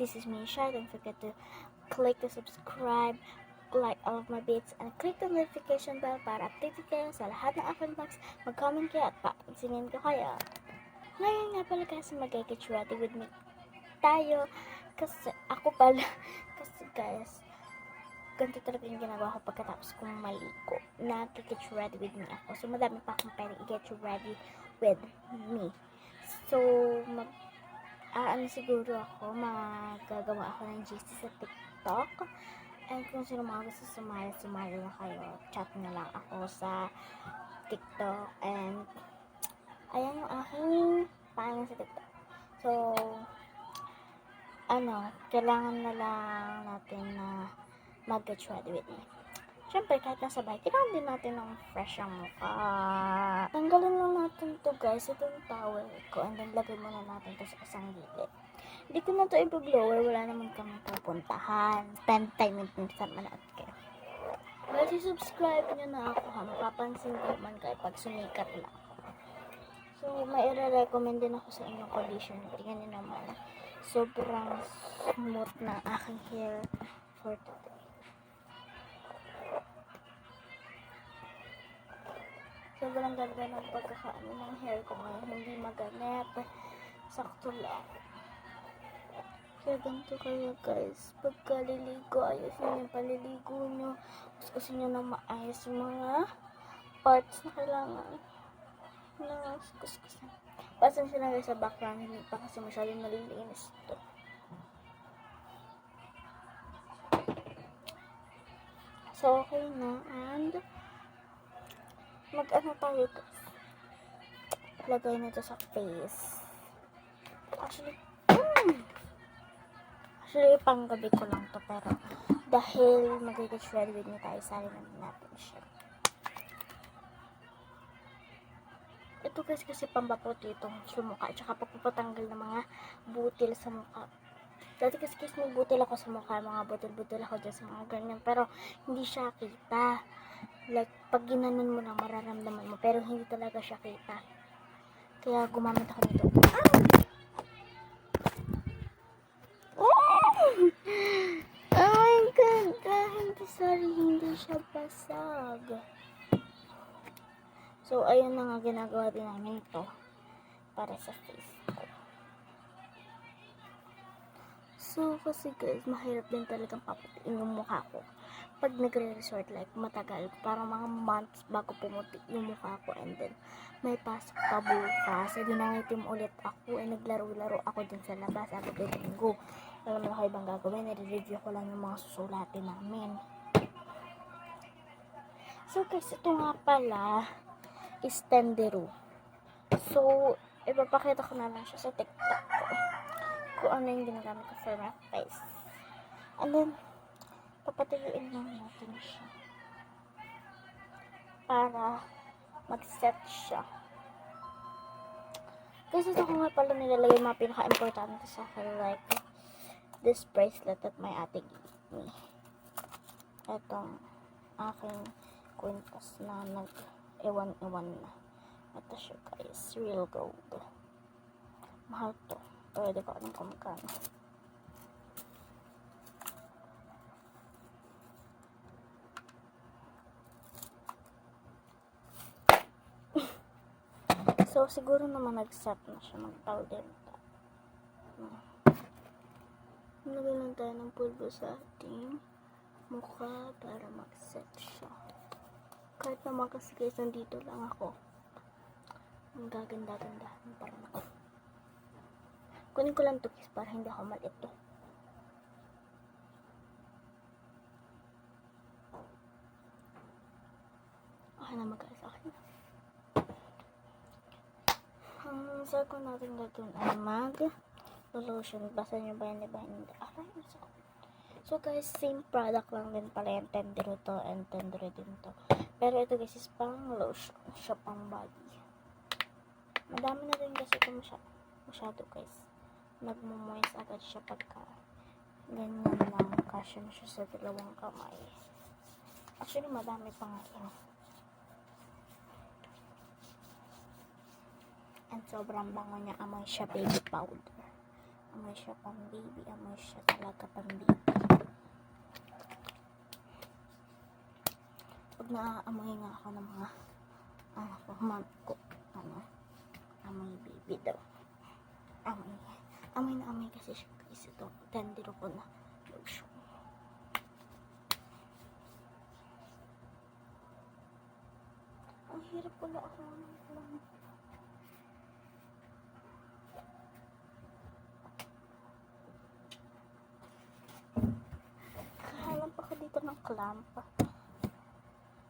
This is Misha. Don't forget to click the subscribe, like all of my bits, and click the notification bell para updated kayo sa lahat ng aking vlogs. Mag-comment kayo at papansinin ko kayo. Ngayon nga pala kasi mag-get ready with me tayo. Kasi ako pala, kasi guys, ganito talaga yung ginagawa ko pagkatapos kong maligo. Nag-get ready with me ako. So, madami pa akong pwede i-get ready with me. So, siguro ako, magagawa ako ng GC sa TikTok. And kung sino mga gusto sumali na kayo, chat na lang ako sa TikTok. And, ayan yung aking pangalan sa TikTok. So, kailangan na lang natin na mag-get ready with me. Siyempre, kahit nasa bahay, kailangan din natin ng fresh ang mukha. Tanggalin lang natin to guys, itong towel ko, and then lagay muna natin to sa isang gilid. Hindi ko na to i-blower, wala naman kami pupuntahan. Spend time with me sa manood kayo. Well, subscribe nyo na ako ha, mapapansin ko man kayo pag sumikat na ako. So, may i-recommend din ako sa inyong conditioner. Tingnan nyo naman, sobrang smooth na aking hair for today. Sobrang ganda ng pagkakaano ng hair ko ngayon. Hindi maganap. Sakto lang. Kaya ganito kayo guys. Pagkaliligo, ayos nyo yung paliligo nyo. Gusto nyo na maayos yung mga parts na kailangan. Kuskusin. Pasan siya na sa background. Hindi pa kasi masyadong nalilinis ito. So, okay na. And mag-ano tayo guys, lagay nito sa face. Actually pang gabi ko lang to, pero dahil mag-get ready with me tayo, sali natin siya. Ito guys kasi pambaputi itong sa mukha, tsaka pagpapatanggal ng mga butil sa mukha. Dati kasi may butil ako sa mukha, mga butil-butil ako dyan sa mga ganyan, pero hindi siya kita. Like, pag ginanon mo lang, mararamdaman mo. Pero hindi talaga siya kita. Kaya gumamit ako nito. Ay, ganda. Hindi siya basag. So, ayun na nga ginagawa din namin ito. Para sa face ko. So, kasi guys, mahirap din talagang paputiin yung mukha ko. Pag nagre-resort, like, matagal, parang mga months bago pumuti yung mukha ko, and then, may pasok pa bukas, so, nangitim ulit ako, naglaro-laro ako din sa labas, ako din linggo. Alam mo na kayo ibang gagawin, nire-review ko lang yung mga susulatin namin. So, guys, ito nga pala, is Tenderu. So, ipapakita ko na lang siya sa TikTok ko, kung ano yung ginagamit ko for my face. And then, papatayuin lang natin siya para mag-set siya. Kasi ito ko nga pala nilalagay mga pinaka-importante sa akin, like this bracelet that my ate gave me. Itong aking kwintas na nag-ewan-ewan na. Ito siya guys, real gold. Mahal to. Pwede ko anong kumagkano. So, siguro naman nag-set na siya. Mag-towel din. Nalagay lang tayo ng pulbo sa ating mukha para mag-set siya. Kahit naman kasi guys, nandito lang ako. Ang gaganda-gandahan pa rin ako. Kunin ko lang ito guys para hindi ako malito. Okay na guys, okay na. Ang sako natin gagawin ay mag-lotion. Basta nyo ba yan, diba? Hindi. So guys, same product lang din pala yung Tenderu to and Tenderu din to. Pero ito guys is pang lotion. Siya pang body. Madami na rin kasi ito masyado guys. Nagmo-moist agad siya pagka ganyan lang. Kasya na siya sa dalawang kamay. Actually, madami pa nga yun. And sobrang bango niya, amoy siya baby powder. Amoy siya pang baby. Amoy siya talaga pang baby. Pag naaamoy nga ako ng mga mom ko, amoy baby daw. Amoy na amoy kasi siya guys. Ito, tendero ko na lotion. Ang hirap pala ako ng kahalang pa ka dito ng clamp.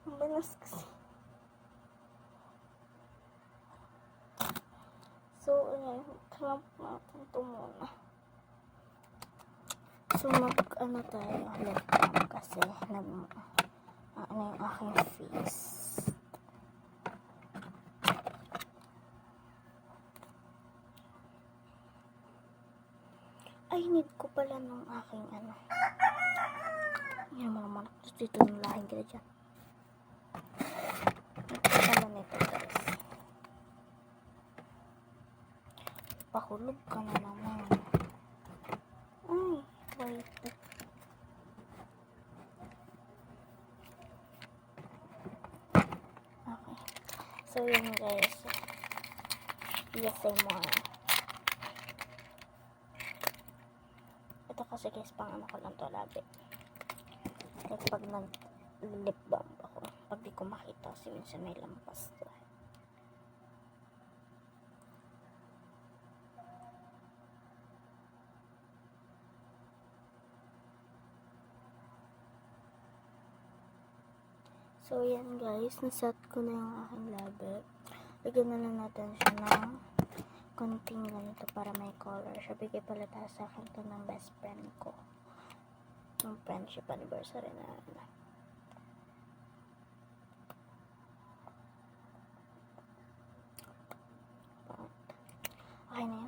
Ang balas kasi. So, ayan, clamp natin ito muna. So, tayo, lip clamp kasi yung aking face. Ay, need ko pala ng aking Yan mga manak. Dito ng lahing ka dyan. Need ko pala nito guys. Pahulog ka na naman. Ay, wait. Okay. So, yun guys. Yes, say more. Ito kasi guys, pang ko lang to labi. Like pag nag-lip balm ako, pag di ko makita kasi minsan may lampas to. So yan guys, naset ko na yung aking labi. Lagyan na lang natin siya ng konting ganito para may color siya. Bigay pala tayo sa akin to ng best friend ko. Yung friendship anniversary na okay na yan. So, okay na.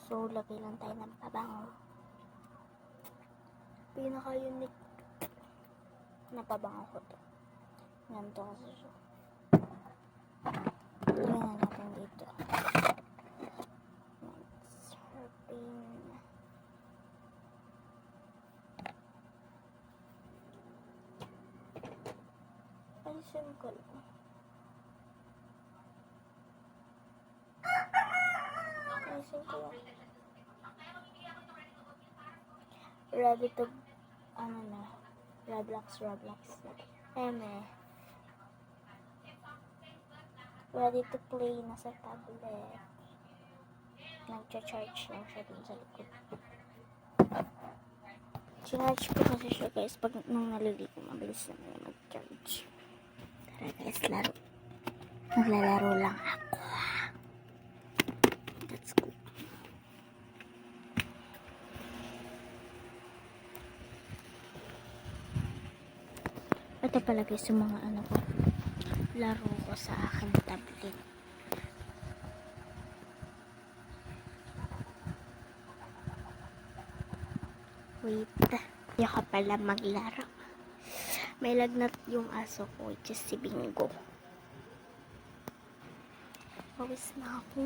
So, lagay lang tayo ng pabango. Pinaka-unique na pabango ko to. Ganito kasi siya. Tingnan natin dito. Serpin. Ayusin ko lang. Ayusin ko lang. Ready to Roblox. Ready to play na sa tablet. Nag-charge lang siya dun sa likod. Charge ko kasi siya guys pag nung naliligo mabilis na mag-charge. Tara guys, laro. Maglalaro lang ako. Let's go. Ito pala guys yung mga ko, laro ko sa aking tablet. Wait, hindi ka pala maglaro. May lagnat yung aso ko, which is si Bingo. Pawis na ako.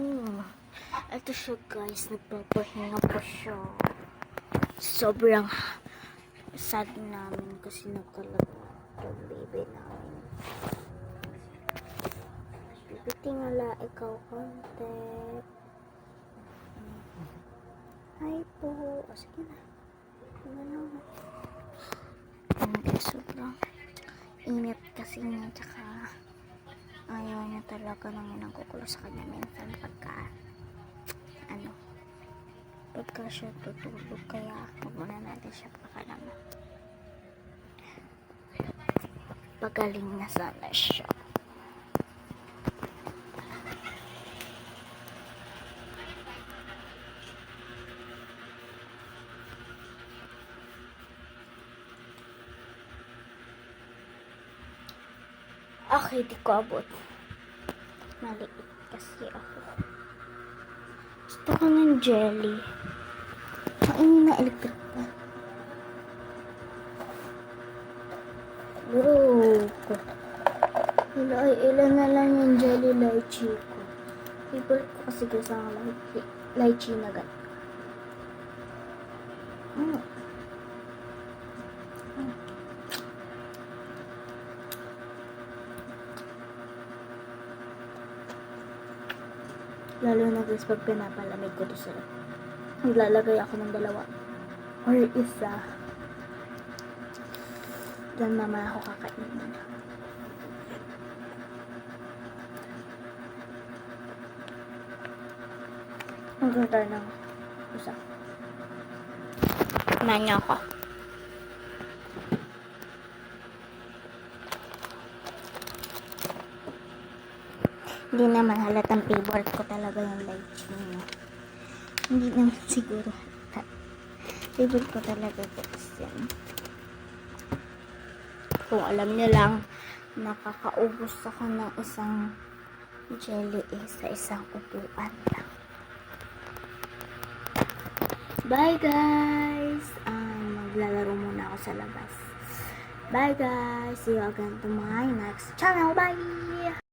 Ito siya guys, nagpapahinga po siya. Sobrang sad namin kasi nagkalagnat yung baby namin. Baby, tingala ikaw konti. Hi po. O sige na. Tingala na. Sobrang init kasi niya, tsaka ayaw niya talaga nang nagkukulo sa kanya minsan pagka siya tutulog, kaya huwag muna natin siya pakalaman. Pagaling na sana siya. Okay, di ko abot. Maliit kasi ako. Gusto ko ng jelly. ingay na electric pa. Look. Ilan na lang yung jelly lychee ko. Favorite ko kasi guys ang lychee na gan. Lalo na guys pag pinapalamig ko to sila. Naglalagay ako ng 2 or 1. Diyan mamaya ako kakainin. Magkakar ng isa. Kumain niyo ako. Hindi naman halatang favorite ko talaga yung lychee niya. Hindi naman siguro halata. Favorite ko talaga guys yan. Kung alam niyo lang, nakakaubos ako ng isang jelly sa isang upuan lang. Bye guys! Maglalaro muna ako sa labas. Bye guys! See you again to my next channel. Bye!